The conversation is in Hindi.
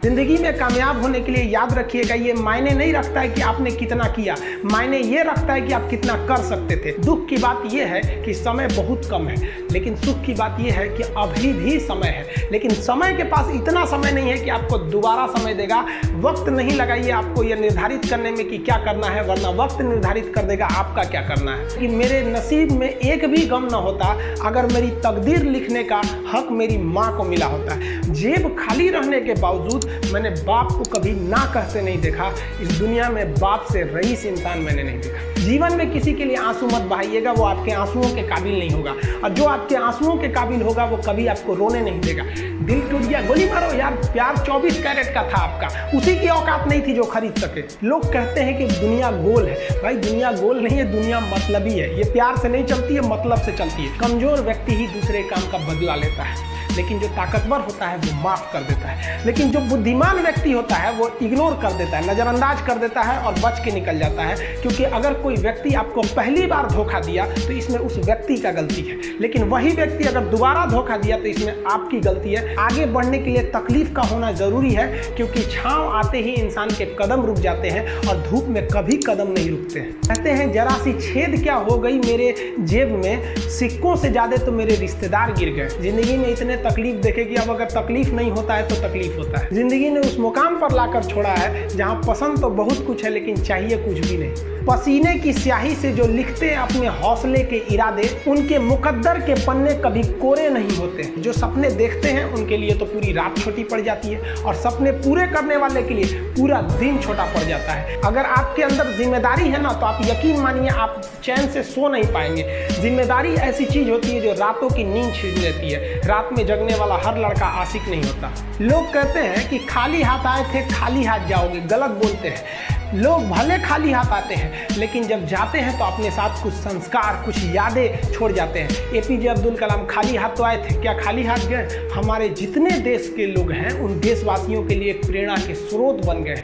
जिंदगी में कामयाब होने के लिए याद रखिएगा, ये मायने नहीं रखता है कि आपने कितना किया, मायने ये रखता है कि आप कितना कर सकते थे। दुख की बात ये है कि समय बहुत कम है, लेकिन सुख की बात ये है कि अभी भी समय है। लेकिन समय के पास इतना समय नहीं है कि आपको दोबारा समय देगा। वक्त नहीं लगाइए आपको ये निर्धारित करने में कि क्या करना है, वरना वक्त निर्धारित कर देगा आपका क्या करना है। कि मेरे नसीब में एक भी गम न होता अगर मेरी तकदीर लिखने का हक मेरी माँ को मिला होता। जेब खाली रहने के बावजूद मैंने बाप को कभी ना कहते नहीं देखा। इस दुनिया में बाप से रईस इंसान मैंने नहीं देखा। जीवन में किसी के लिए आंसू मत बहाइएगा, वो आपके आंसुओं के काबिल नहीं होगा, और जो आपके आंसुओं के काबिल होगा वो कभी आपको रोने नहीं देगा। दिल टूट गया, गोली मारो यार, प्यार 24 कैरेट का था आपका, उसी की औकात नहीं थी जो खरीद सके। लोग कहते हैं कि दुनिया गोल है, भाई दुनिया गोल नहीं है, दुनिया मतलबी है। ये प्यार से नहीं चलती है, मतलब से चलती है। कमजोर व्यक्ति ही दूसरे काम का बदला लेता है, लेकिन जो ताकतवर होता है वो माफ कर देता है। लेकिन जो बुद्धिमान व्यक्ति होता है वो इग्नोर कर देता है, नज़रअंदाज कर देता है और बच के निकल जाता है। क्योंकि अगर कोई व्यक्ति आपको पहली बार धोखा दिया तो इसमें उस व्यक्ति का गलती है, लेकिन वही व्यक्ति अगर दोबारा धोखा दिया तो इसमें आपकी गलती है। आगे बढ़ने के लिए तकलीफ का होना जरूरी है, क्योंकि छांव आते ही इंसान के कदम रुक जाते हैं और धूप में कभी कदम नहीं रुकते हैं। कहते हैं जरा सी छेद क्या हो गई मेरे जेब में, सिक्कों से ज्यादा तो मेरे रिश्तेदार गिर गए। जिंदगी में इतने तकलीफ देखे कि अब अगर तकलीफ नहीं होता है तो तकलीफ होता है। जिंदगी ने उस मुकाम पर लाकर छोड़ा है जहां पसंद तो बहुत कुछ है लेकिन चाहिए कुछ भी नहीं। पसीने की स्याही से जो लिखते हैं अपने हौसले के इरादे, उनके मुकद्दर के पन्ने कभी कोरे नहीं होते। जो सपने देखते हैं उनके लिए तो पूरी रात छोटी पड़ जाती है, और सपने पूरे करने वाले के लिए पूरा दिन छोटा पड़ जाता है। अगर आपके अंदर जिम्मेदारी है ना, तो आप यकीन मानिए आप चैन से सो नहीं पाएंगे। जिम्मेदारी ऐसी चीज होती है जो रातों की नींद छीन लेती है। रात में जगने वाला हर लड़का आशिक नहीं होता। लोग कहते हैं कि खाली हाथ आए थे खाली हाथ जाओगे, गलत बोलते हैं। लोग भले खाली हाथ आते हैं, लेकिन जब जाते हैं तो अपने साथ कुछ संस्कार, कुछ यादें छोड़ जाते हैं। एपीजे अब्दुल कलाम खाली हाथ तो आए थे, क्या खाली हाथ गए? हमारे जितने देश के लोग हैं उन देशवासियों के लिए एक प्रेरणा के स्रोत बन गए।